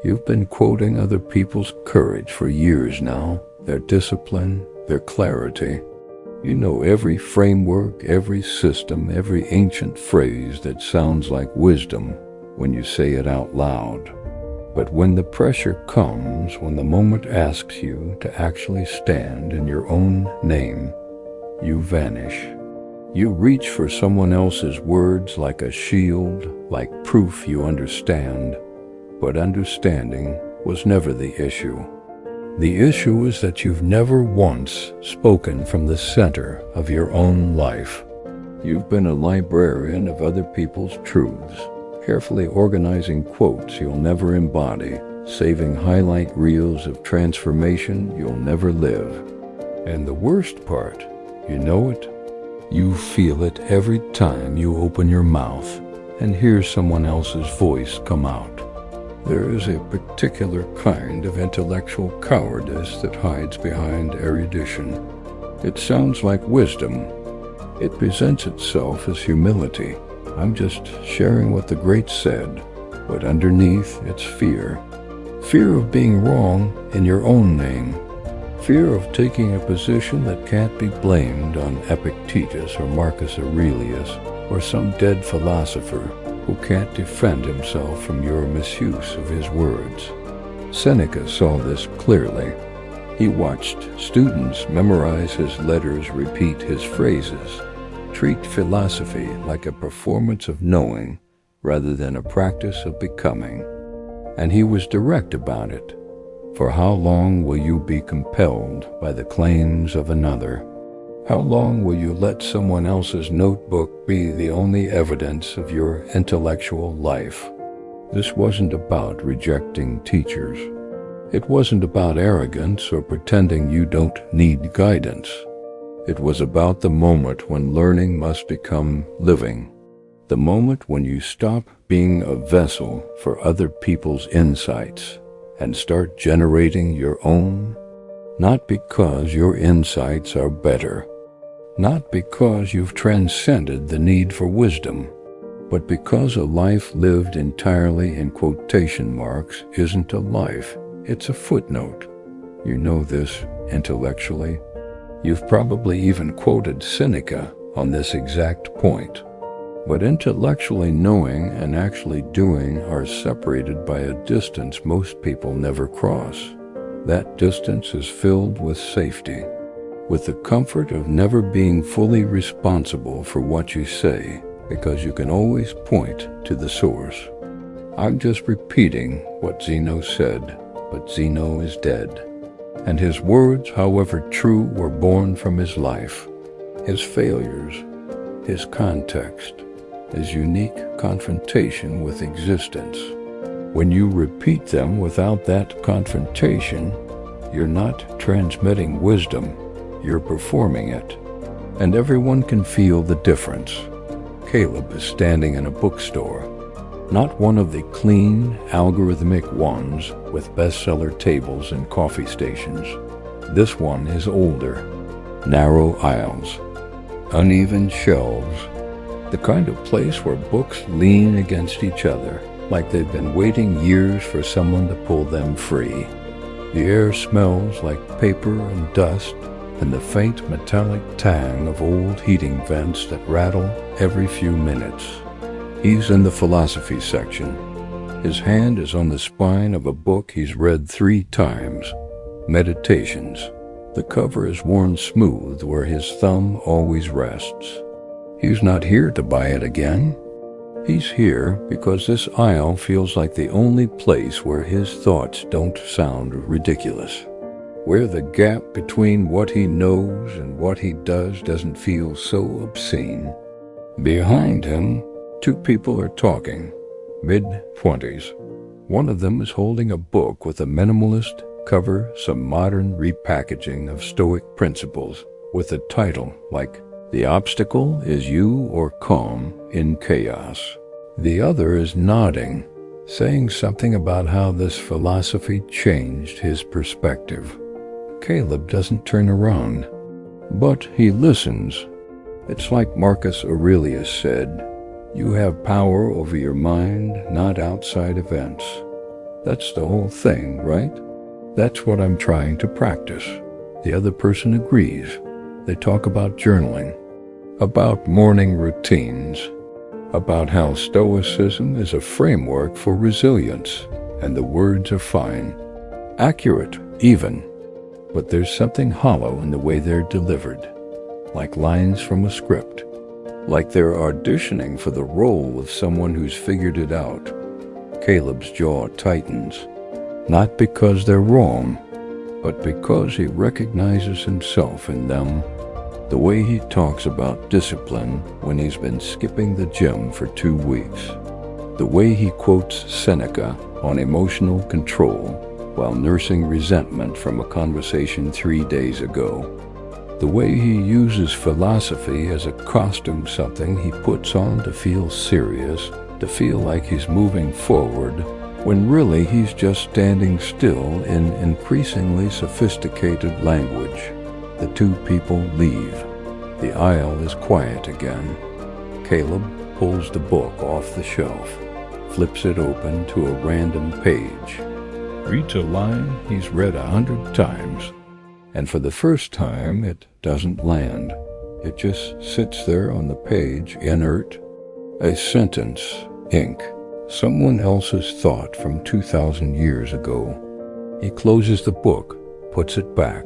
You've been quoting other people's courage for years now, their discipline, their clarity. You know every framework, every system, every ancient phrase that sounds like wisdom when you say it out loud. But when the pressure comes, when the moment asks you to actually stand in your own name, you vanish. You reach for someone else's words like a shield, like proof you understand. But understanding was never the issue. The issue is that you've never once spoken from the center of your own life. You've been a librarian of other people's truths, carefully organizing quotes you'll never embody, saving highlight reels of transformation you'll never live. And the worst part, you know it? You feel it every time you open your mouth and hear someone else's voice come out. There is a particular kind of intellectual cowardice that hides behind erudition. It sounds like wisdom. It presents itself as humility. I'm just sharing what the greats said, but underneath it's fear. Fear of being wrong in your own name. Fear of taking a position that can't be blamed on Epictetus or Marcus Aurelius or some dead philosopher who can't defend himself from your misuse of his words. Seneca saw this clearly. He watched students memorize his letters, repeat his phrases, treat philosophy like a performance of knowing rather than a practice of becoming. And he was direct about it. For how long will you be compelled by the claims of another? How long will you let someone else's notebook be the only evidence of your intellectual life? This wasn't about rejecting teachers. It wasn't about arrogance or pretending you don't need guidance. It was about the moment when learning must become living. The moment when you stop being a vessel for other people's insights and start generating your own, not because your insights are better, not because you've transcended the need for wisdom, but because a life lived entirely in quotation marks isn't a life, it's a footnote. You know this intellectually. You've probably even quoted Seneca on this exact point. But intellectually knowing and actually doing are separated by a distance most people never cross. That distance is filled with safety, with the comfort of never being fully responsible for what you say, because you can always point to the source. I'm just repeating what Zeno said, but Zeno is dead. And his words, however true, were born from his life, his failures, his context, his unique confrontation with existence. When you repeat them without that confrontation, you're not transmitting wisdom, you're performing it. And everyone can feel the difference. Caleb is standing in a bookstore, not one of the clean, algorithmic ones with bestseller tables and coffee stations. This one is older, narrow aisles, uneven shelves, the kind of place where books lean against each other, like they've been waiting years for someone to pull them free. The air smells like paper and dust, and the faint metallic tang of old heating vents that rattle every few minutes. He's in the philosophy section. His hand is on the spine of a book he's read 3 times, Meditations. The cover is worn smooth where his thumb always rests. He's not here to buy it again. He's here because this aisle feels like the only place where his thoughts don't sound ridiculous, where the gap between what he knows and what he does doesn't feel so obscene. Behind him, 2 people are talking, mid-20s. One of them is holding a book with a minimalist cover, some modern repackaging of Stoic principles, with a title like "The Obstacle is You or Calm in Chaos." The other is nodding, saying something about how this philosophy changed his perspective. Caleb doesn't turn around, but he listens. It's like Marcus Aurelius said, "You have power over your mind, not outside events." That's the whole thing, right? That's what I'm trying to practice. The other person agrees. They talk about journaling, about morning routines, about how Stoicism is a framework for resilience, and the words are fine, accurate even, but there's something hollow in the way they're delivered, like lines from a script, like they're auditioning for the role of someone who's figured it out. Caleb's jaw tightens, not because they're wrong, but because he recognizes himself in them. The way he talks about discipline when he's been skipping the gym for 2 weeks. The way he quotes Seneca on emotional control while nursing resentment from a conversation 3 days ago. The way he uses philosophy as a costume, something he puts on to feel serious, to feel like he's moving forward, when really he's just standing still in increasingly sophisticated language. The two people leave. The aisle is quiet again. Caleb pulls the book off the shelf, flips it open to a random page, reads a line he's read 100 times, and for the first time it doesn't land. It just sits there on the page, inert. A sentence, ink, someone else's thought from 2,000 years ago. He closes the book, puts it back,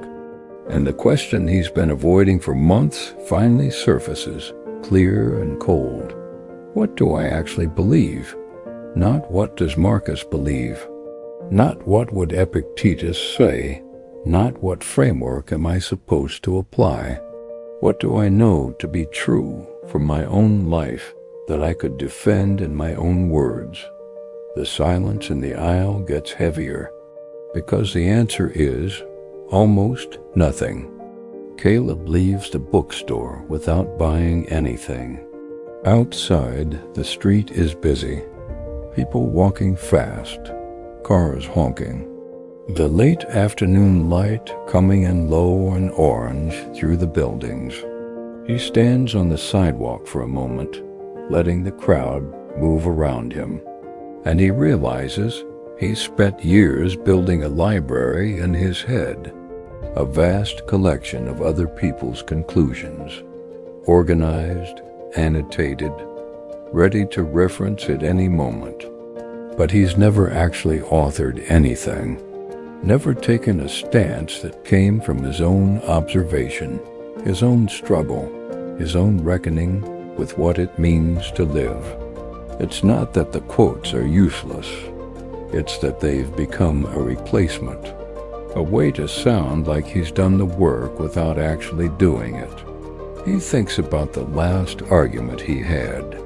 and the question he's been avoiding for months finally surfaces, clear and cold. What do I actually believe? Not what does Marcus believe? Not what would Epictetus say? Not what framework am I supposed to apply? What do I know to be true from my own life that I could defend in my own words? The silence in the aisle gets heavier, because the answer is almost nothing. Caleb leaves the bookstore without buying anything. Outside, the street is busy. People walking fast, cars honking. The late afternoon light coming in low and orange through the buildings. He stands on the sidewalk for a moment, letting the crowd move around him, and he realizes he's spent years building a library in his head, a vast collection of other people's conclusions, organized, annotated, ready to reference at any moment. But he's never actually authored anything, never taken a stance that came from his own observation, his own struggle, his own reckoning with what it means to live. It's not that the quotes are useless, it's that they've become a replacement, a way to sound like he's done the work without actually doing it. He thinks about the last argument he had,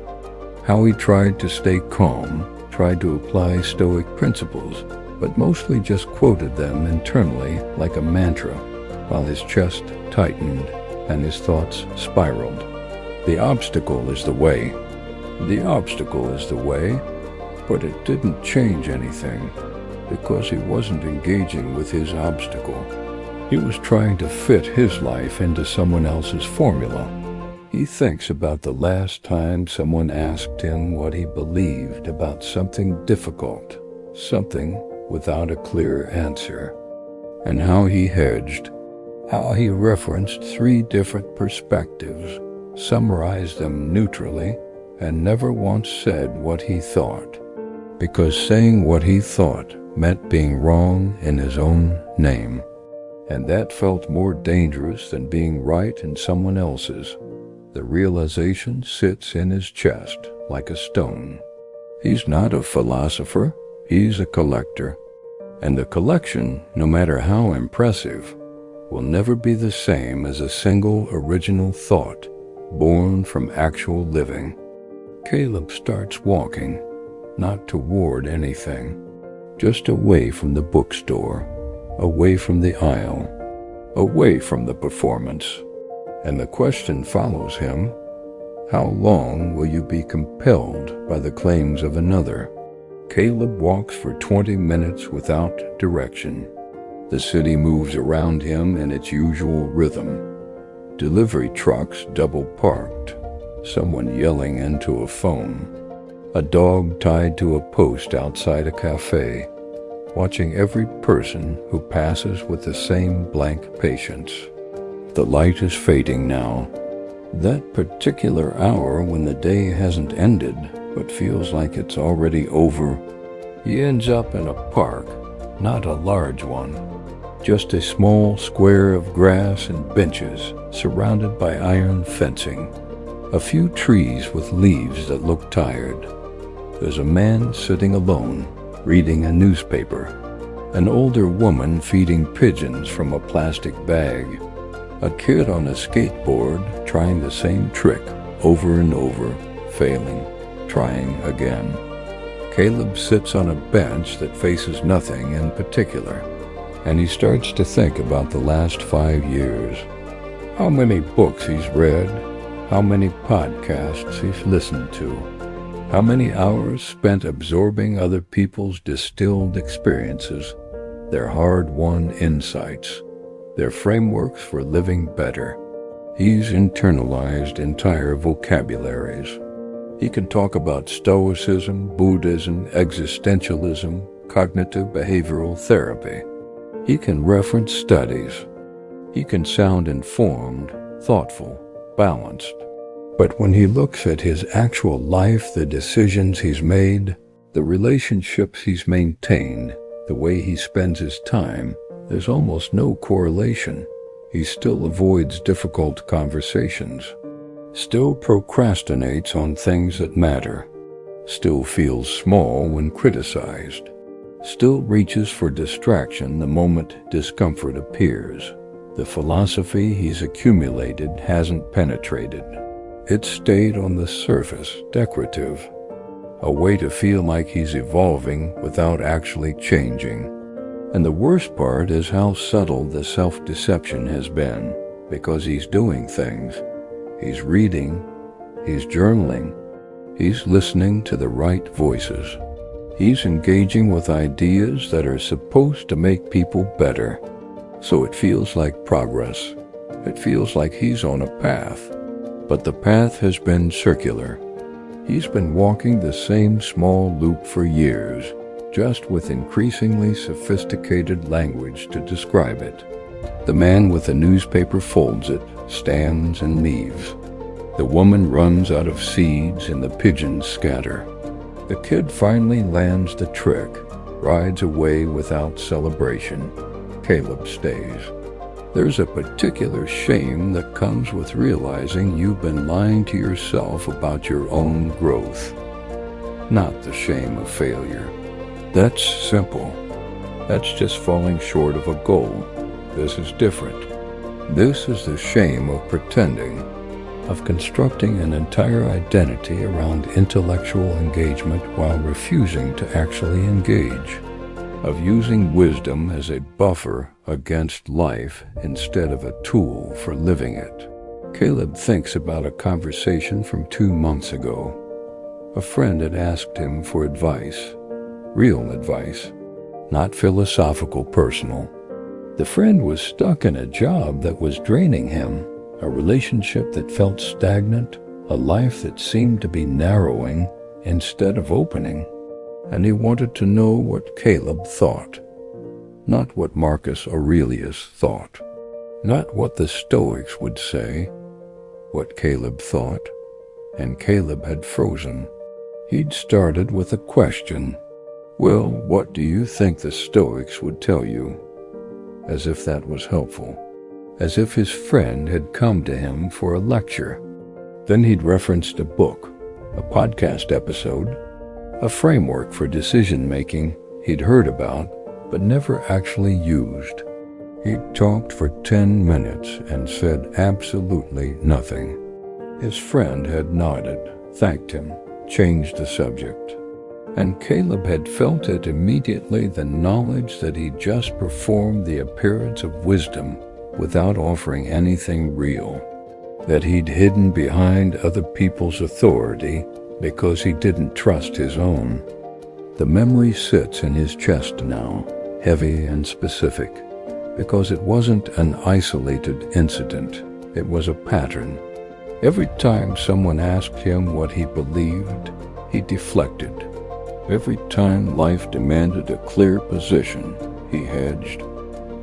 how he tried to stay calm, tried to apply Stoic principles, but mostly just quoted them internally like a mantra, while his chest tightened and his thoughts spiraled. The obstacle is the way. The obstacle is the way, but it didn't change anything, because he wasn't engaging with his obstacle. He was trying to fit his life into someone else's formula. He thinks about the last time someone asked him what he believed about something difficult, something without a clear answer, and how he hedged, how he referenced 3 different perspectives, summarized them neutrally, and never once said what he thought, because saying what he thought meant being wrong in his own name, and that felt more dangerous than being right in someone else's. The realization sits in his chest like a stone. He's not a philosopher, he's a collector, and the collection, no matter how impressive, will never be the same as a single original thought born from actual living. Caleb starts walking, not toward anything, just away from the bookstore, away from the aisle, away from the performance. And the question follows him: how long will you be compelled by the claims of another? Caleb walks for 20 minutes without direction. The city moves around him in its usual rhythm. Delivery trucks double parked, someone yelling into a phone, a dog tied to a post outside a cafe, watching every person who passes with the same blank patience. The light is fading now. That particular hour when the day hasn't ended, but feels like it's already over. He ends up in a park, not a large one, just a small square of grass and benches surrounded by iron fencing. A few trees with leaves that look tired. There's a man sitting alone, reading a newspaper. An older woman feeding pigeons from a plastic bag. A kid on a skateboard trying the same trick over and over, failing, trying again. Caleb sits on a bench that faces nothing in particular, and he starts to think about the last 5 years. How many books he's read, how many podcasts he's listened to, how many hours spent absorbing other people's distilled experiences, their hard-won insights, their frameworks for living better. He's internalized entire vocabularies. He can talk about Stoicism, Buddhism, existentialism, cognitive behavioral therapy. He can reference studies. He can sound informed, thoughtful, balanced. But when he looks at his actual life, the decisions he's made, the relationships he's maintained, the way he spends his time, there's almost no correlation. He still avoids difficult conversations, still procrastinates on things that matter, still feels small when criticized, still reaches for distraction the moment discomfort appears. The philosophy he's accumulated hasn't penetrated. It's stayed on the surface, decorative, a way to feel like he's evolving without actually changing. And the worst part is how subtle the self-deception has been, because he's doing things. He's reading, he's journaling, he's listening to the right voices. He's engaging with ideas that are supposed to make people better. So it feels like progress. It feels like he's on a path. But the path has been circular. He's been walking the same small loop for years, just with increasingly sophisticated language to describe it. The man with the newspaper folds it, stands and leaves. The woman runs out of seeds and the pigeons scatter. The kid finally lands the trick, rides away without celebration. Caleb stays. There's a particular shame that comes with realizing you've been lying to yourself about your own growth. Not the shame of failure. That's simple. That's just falling short of a goal. This is different. This is the shame of pretending, of constructing an entire identity around intellectual engagement while refusing to actually engage, of using wisdom as a buffer against life instead of a tool for living it. Caleb thinks about a conversation from 2 months ago. A friend had asked him for advice. Real advice, not philosophical personal. The friend was stuck in a job that was draining him, a relationship that felt stagnant, a life that seemed to be narrowing instead of opening. And he wanted to know what Caleb thought. Not what Marcus Aurelius thought. Not what the Stoics would say. What Caleb thought. And Caleb had frozen. He'd started with a question. Well, what do you think the Stoics would tell you? As if that was helpful. As if his friend had come to him for a lecture. Then he'd referenced a book, a podcast episode, a framework for decision-making he'd heard about but never actually used. He'd talked for 10 minutes and said absolutely nothing. His friend had nodded, thanked him, changed the subject. And Caleb had felt it immediately, the knowledge that he'd just performed the appearance of wisdom without offering anything real, that he'd hidden behind other people's authority because he didn't trust his own. The memory sits in his chest now, heavy and specific, because it wasn't an isolated incident, it was a pattern. Every time someone asked him what he believed, he deflected. Every time life demanded a clear position, he hedged.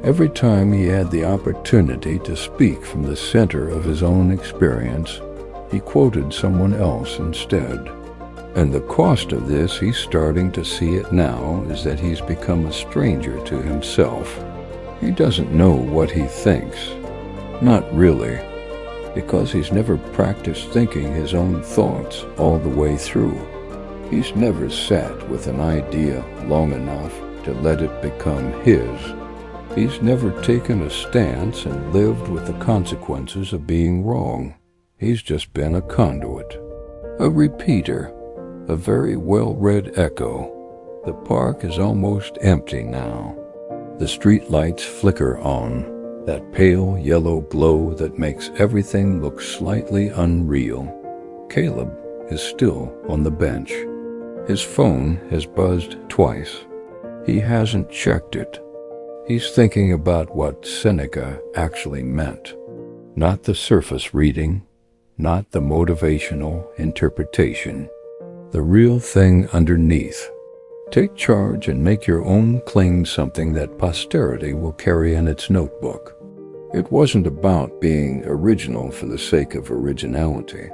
Every time he had the opportunity to speak from the center of his own experience, he quoted someone else instead. And the cost of this, he's starting to see it now, is that he's become a stranger to himself. He doesn't know what he thinks. Not really, because he's never practiced thinking his own thoughts all the way through. He's never sat with an idea long enough to let it become his. He's never taken a stance and lived with the consequences of being wrong. He's just been a conduit, a repeater, a very well-read echo. The park is almost empty now. The street lights flicker on, that pale yellow glow that makes everything look slightly unreal. Caleb is still on the bench. His phone has buzzed twice. He hasn't checked it. He's thinking about what Seneca actually meant. Not the surface reading, not the motivational interpretation. The real thing underneath. Take charge and make your own claim something that posterity will carry in its notebook. It wasn't about being original for the sake of originality.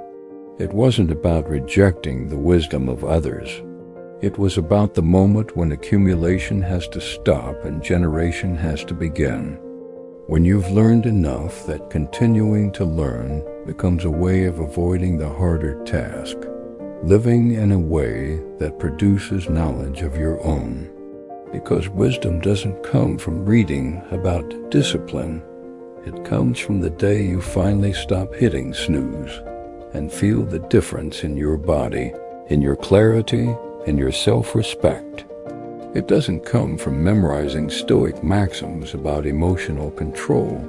It wasn't about rejecting the wisdom of others. It was about the moment when accumulation has to stop and generation has to begin. When you've learned enough that continuing to learn becomes a way of avoiding the harder task. Living in a way that produces knowledge of your own. Because wisdom doesn't come from reading about discipline. It comes from the day you finally stop hitting snooze and feel the difference in your body, in your clarity, in your self-respect. It doesn't come from memorizing Stoic maxims about emotional control.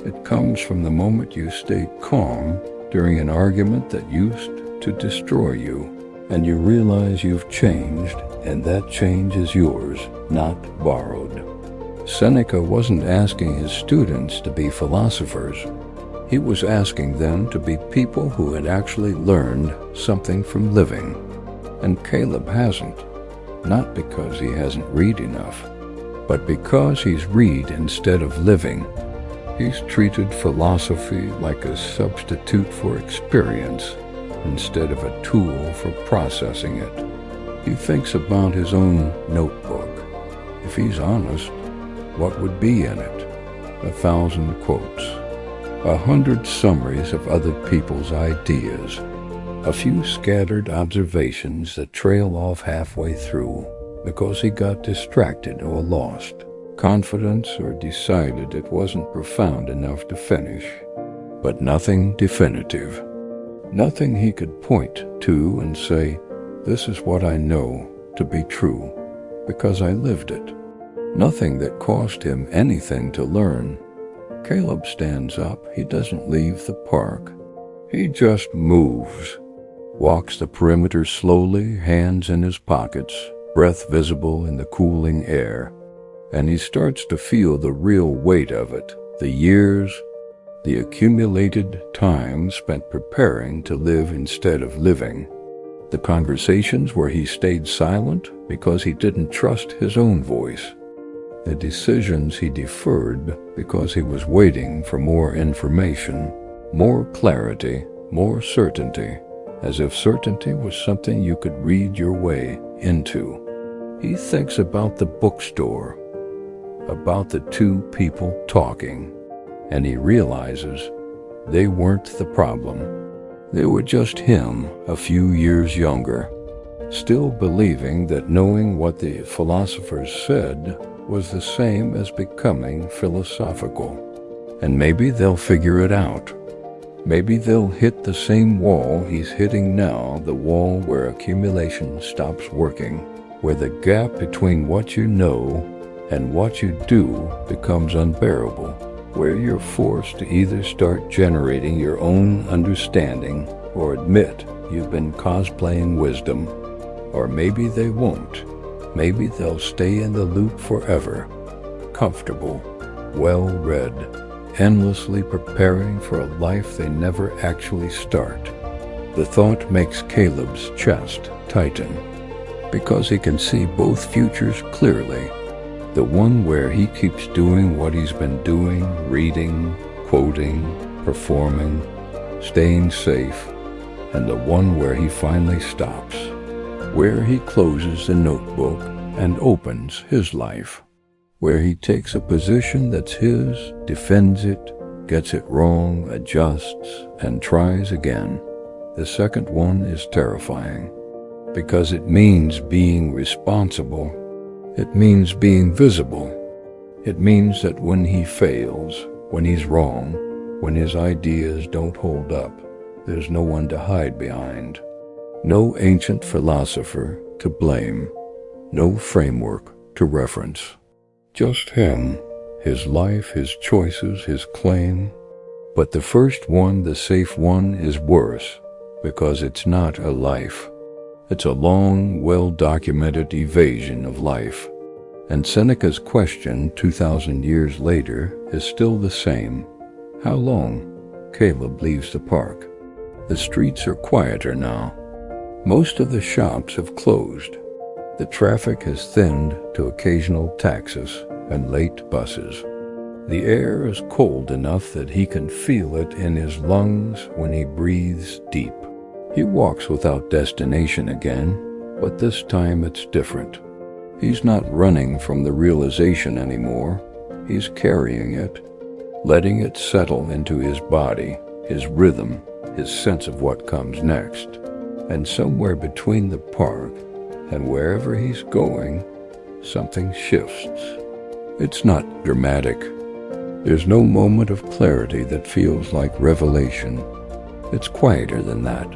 It comes from the moment you stayed calm during an argument that used to destroy you, and you realize you've changed, and that change is yours, not borrowed. Seneca wasn't asking his students to be philosophers. He was asking them to be people who had actually learned something from living. And Caleb hasn't, not because he hasn't read enough, but because he's read instead of living. He's treated philosophy like a substitute for experience instead of a tool for processing it. He thinks about his own notebook. If he's honest, what would be in it? 1,000 quotes, 100 summaries of other people's ideas, a few scattered observations that trail off halfway through because he got distracted or lost, confidence, or decided it wasn't profound enough to finish. But nothing definitive. Nothing he could point to and say, this is what I know to be true, because I lived it. Nothing that cost him anything to learn. Caleb stands up. He doesn't leave the park. He just moves. Walks the perimeter slowly, hands in his pockets, breath visible in the cooling air. And he starts to feel the real weight of it, the years, the accumulated time spent preparing to live instead of living. The conversations where he stayed silent because he didn't trust his own voice. The decisions he deferred because he was waiting for more information, more clarity, more certainty, as if certainty was something you could read your way into. He thinks about the bookstore, about the two people talking, and he realizes they weren't the problem. They were just him, a few years younger, still believing that knowing what the philosophers said was the same as becoming philosophical. And maybe they'll figure it out. Maybe they'll hit the same wall he's hitting now, the wall where accumulation stops working, where the gap between what you know and what you do becomes unbearable, where you're forced to either start generating your own understanding or admit you've been cosplaying wisdom, or maybe they won't. Maybe they'll stay in the loop forever, comfortable, well-read, endlessly preparing for a life they never actually start. The thought makes Caleb's chest tighten. because he can see both futures clearly. The one where he keeps doing what he's been doing, reading, quoting, performing, staying safe, and the one where he finally stops, where he closes the notebook and opens his life, where he takes a position that's his, defends it, gets it wrong, adjusts, and tries again. The second one is terrifying, because it means being responsible. It means being visible. It means that when he fails, when he's wrong, when his ideas don't hold up, there's no one to hide behind. No ancient philosopher to blame. No framework to reference. Just him, his life, his choices, his claim. But the first one, the safe one, is worse, because it's not a life. It's a long, well-documented evasion of life. And Seneca's question 2,000 years later is still the same. How long? Caleb leaves the park. The streets are quieter now. Most of the shops have closed. The traffic has thinned to occasional taxis and late buses. The air is cold enough that he can feel it in his lungs when he breathes deep. He walks without destination again, but this time it's different. He's not running from the realization anymore. He's carrying it, letting it settle into his body, his rhythm, his sense of what comes next. And somewhere between the park and wherever he's going, something shifts. It's not dramatic. There's no moment of clarity that feels like revelation. It's quieter than that.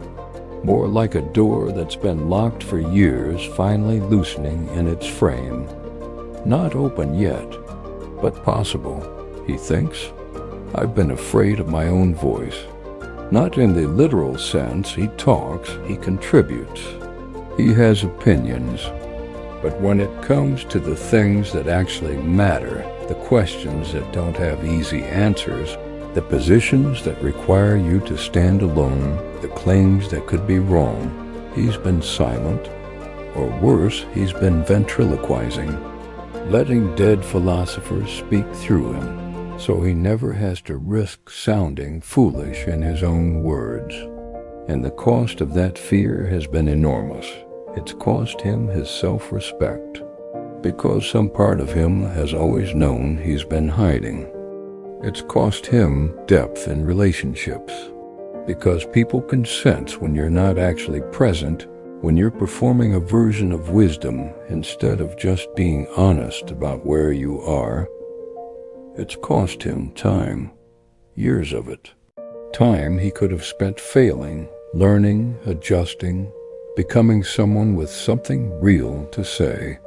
More like a door that's been locked for years finally loosening in its frame. Not open yet, but possible, he thinks. I've been afraid of my own voice. Not in the literal sense he talks, he contributes. He has opinions. But when it comes to the things that actually matter, the questions that don't have easy answers, the positions that require you to stand alone, the claims that could be wrong, he's been silent. Or worse, he's been ventriloquizing, letting dead philosophers speak through him, so he never has to risk sounding foolish in his own words. And the cost of that fear has been enormous. It's cost him his self-respect, because some part of him has always known he's been hiding. It's cost him depth in relationships, because people can sense when you're not actually present, when you're performing a version of wisdom instead of just being honest about where you are. It's cost him time, years of it. Time he could have spent failing, learning, adjusting, becoming someone with something real to say.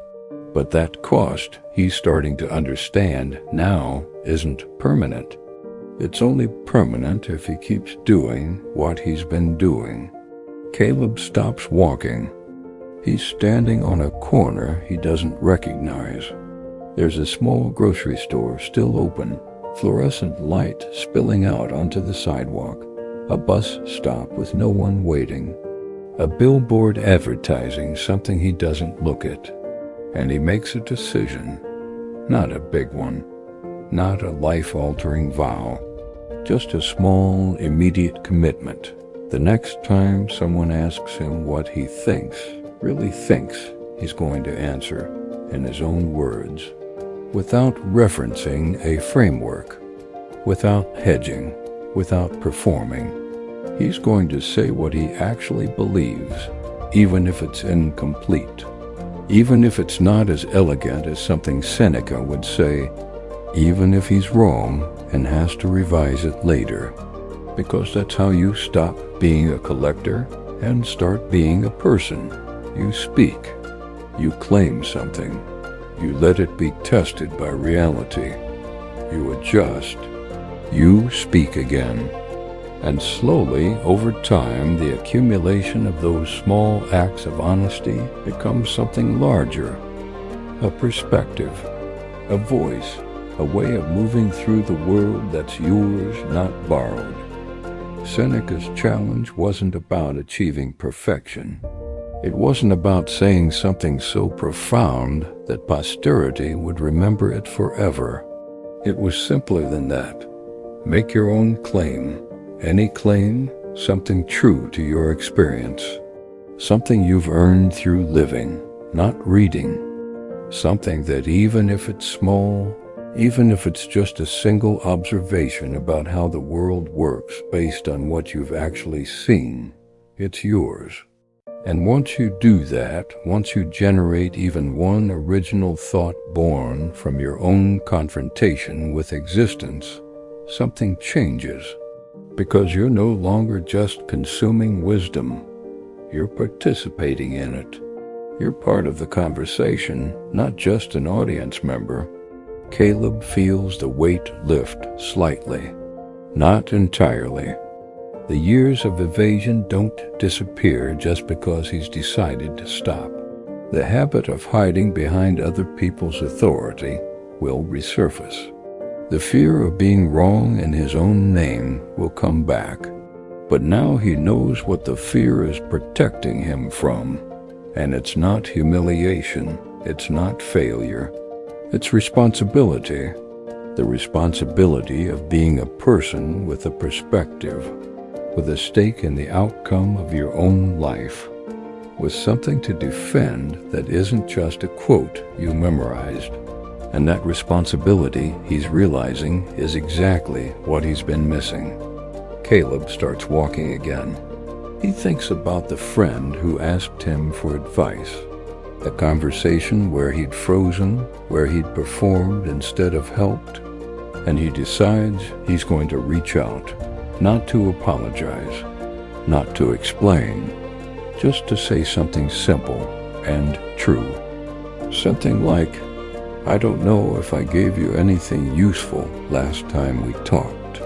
But that cost, he's starting to understand now, isn't permanent. It's only permanent if he keeps doing what he's been doing. Caleb stops walking. He's standing on a corner he doesn't recognize. There's a small grocery store still open, fluorescent light spilling out onto the sidewalk, a bus stop with no one waiting, a billboard advertising something he doesn't look at. And he makes a decision, not a big one, not a life-altering vow, just a small, immediate commitment. The next time someone asks him what he thinks, really thinks, he's going to answer in his own words, without referencing a framework, without hedging, without performing. He's going to say what he actually believes, even if it's incomplete. Even if it's not as elegant as something Seneca would say, even if he's wrong and has to revise it later, because that's how you stop being a collector and start being a person. You speak, you claim something, you let it be tested by reality, you adjust, you speak again. And slowly, over time, the accumulation of those small acts of honesty becomes something larger, a perspective, a voice, a way of moving through the world that's yours, not borrowed. Seneca's challenge wasn't about achieving perfection. It wasn't about saying something so profound that posterity would remember it forever. It was simpler than that. Make your own claim. Any claim, something true to your experience. Something you've earned through living, not reading. Something that even if it's small, even if it's just a single observation about how the world works based on what you've actually seen, it's yours. And once you do that, once you generate even one original thought born from your own confrontation with existence, something changes. Because you're no longer just consuming wisdom, you're participating in it. You're part of the conversation, not just an audience member. Caleb feels the weight lift slightly, not entirely. The years of evasion don't disappear just because he's decided to stop. The habit of hiding behind other people's authority will resurface. The fear of being wrong in his own name will come back. But now he knows what the fear is protecting him from. And it's not humiliation, it's not failure. It's responsibility. The responsibility of being a person with a perspective, with a stake in the outcome of your own life, with something to defend that isn't just a quote you memorized. And that responsibility, he's realizing, is exactly what he's been missing. Caleb starts walking again. He thinks about the friend who asked him for advice, the conversation where he'd frozen, where he'd performed instead of helped, and he decides he's going to reach out, not to apologize, not to explain, just to say something simple and true. Something like, "I don't know if I gave you anything useful last time we talked.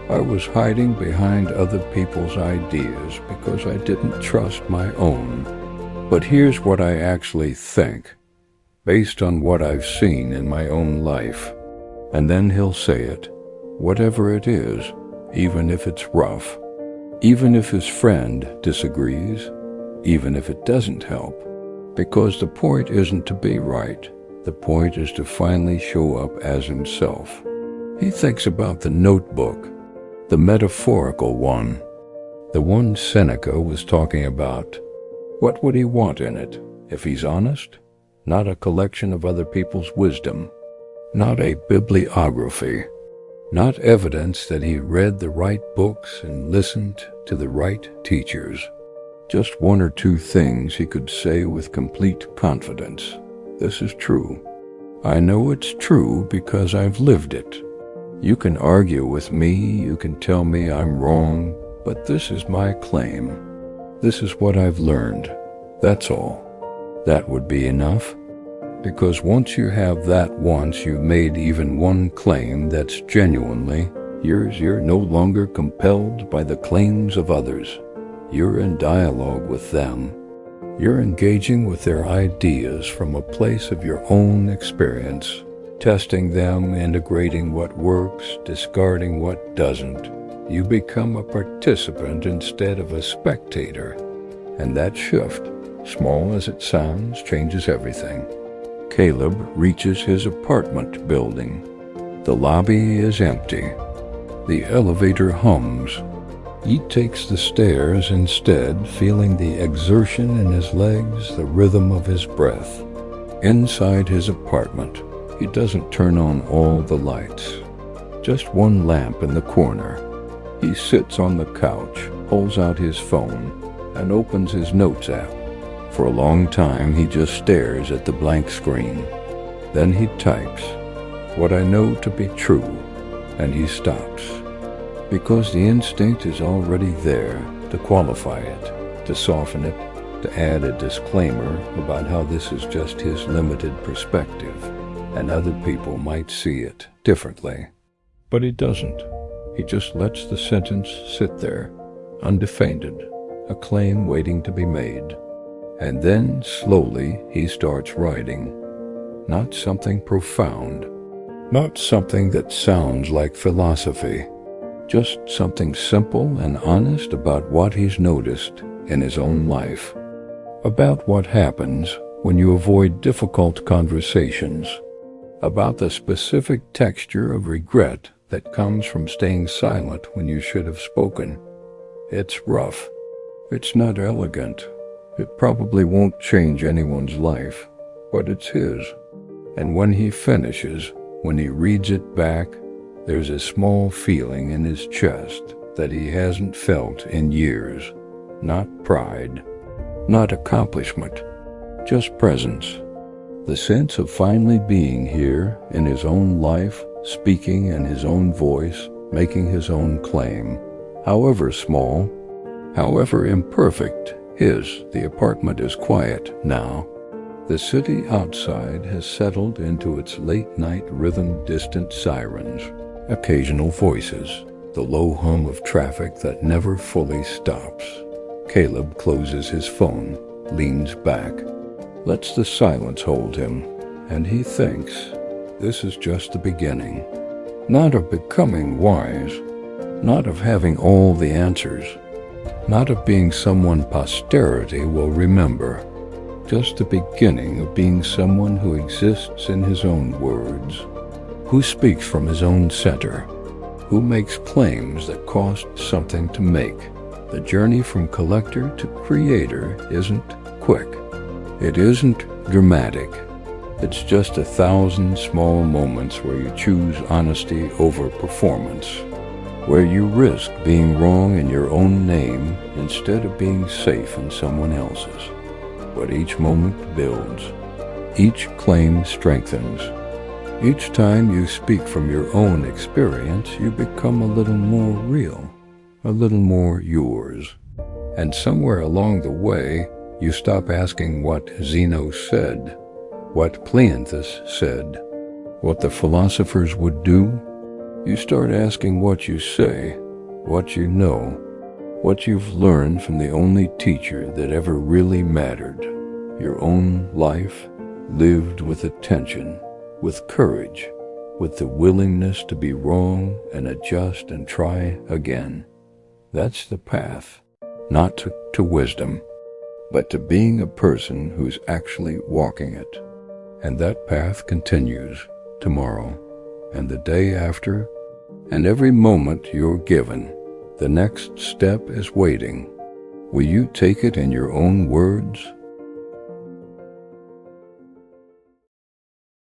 I was hiding behind other people's ideas because I didn't trust my own. But here's what I actually think, based on what I've seen in my own life." And then he'll say it, whatever it is, even if it's rough, even if his friend disagrees, even if it doesn't help. Because the point isn't to be right. The point is to finally show up as himself. He thinks about the notebook, the metaphorical one, the one Seneca was talking about. What would he want in it, if he's honest? Not a collection of other people's wisdom, not a bibliography, not evidence that he read the right books and listened to the right teachers. Just one or two things he could say with complete confidence. This is true. I know it's true because I've lived it. You can argue with me, you can tell me I'm wrong, but this is my claim. This is what I've learned. That's all. That would be enough. Because once you have that once you've made even one claim that's genuinely yours, you're no longer compelled by the claims of others. You're in dialogue with them. You're engaging with their ideas from a place of your own experience, testing them, integrating what works, discarding what doesn't. You become a participant instead of a spectator. And that shift, small as it sounds, changes everything. Caleb reaches his apartment building. The lobby is empty. The elevator hums. He takes the stairs instead, feeling the exertion in his legs, the rhythm of his breath. Inside his apartment, he doesn't turn on all the lights. Just one lamp in the corner. He sits on the couch, pulls out his phone, and opens his notes app. For a long time, he just stares at the blank screen. Then he types, "What I know to be true," and he stops. Because the instinct is already there to qualify it, to soften it, to add a disclaimer about how this is just his limited perspective, and other people might see it differently. But he doesn't. He just lets the sentence sit there, undefended, a claim waiting to be made. And then, slowly, he starts writing. Not something profound, not something that sounds like philosophy, just something simple and honest about what he's noticed in his own life. about what happens when you avoid difficult conversations, about the specific texture of regret that comes from staying silent when you should have spoken. It's rough. It's not elegant. It probably won't change anyone's life, but it's his. And when he finishes, when he reads it back, there's a small feeling in his chest that he hasn't felt in years. Not pride, not accomplishment, just presence. The sense of finally being here in his own life, speaking in his own voice, making his own claim. However small, however imperfect, the apartment is quiet now. The city outside has settled into its late-night rhythm, distant sirens, occasional voices, the low hum of traffic that never fully stops. Caleb closes his phone, leans back, lets the silence hold him, and he thinks this is just the beginning. Not of becoming wise, not of having all the answers, not of being someone posterity will remember, just the beginning of being someone who exists in his own words, who speaks from his own center, who makes claims that cost something to make. The journey from collector to creator isn't quick. It isn't dramatic. It's just 1,000 small moments where you choose honesty over performance, where you risk being wrong in your own name instead of being safe in someone else's. But each moment builds. Each claim strengthens. Each time you speak from your own experience, you become a little more real, a little more yours. And somewhere along the way, you stop asking what Zeno said, what Cleanthes said, what the philosophers would do. You start asking what you say, what you know, what you've learned from the only teacher that ever really mattered, your own life, lived with attention, with courage, with the willingness to be wrong and adjust and try again. That's the path, not to wisdom, but to being a person who's actually walking it. And that path continues tomorrow, and the day after, and every moment you're given. The next step is waiting. Will you take it in your own words?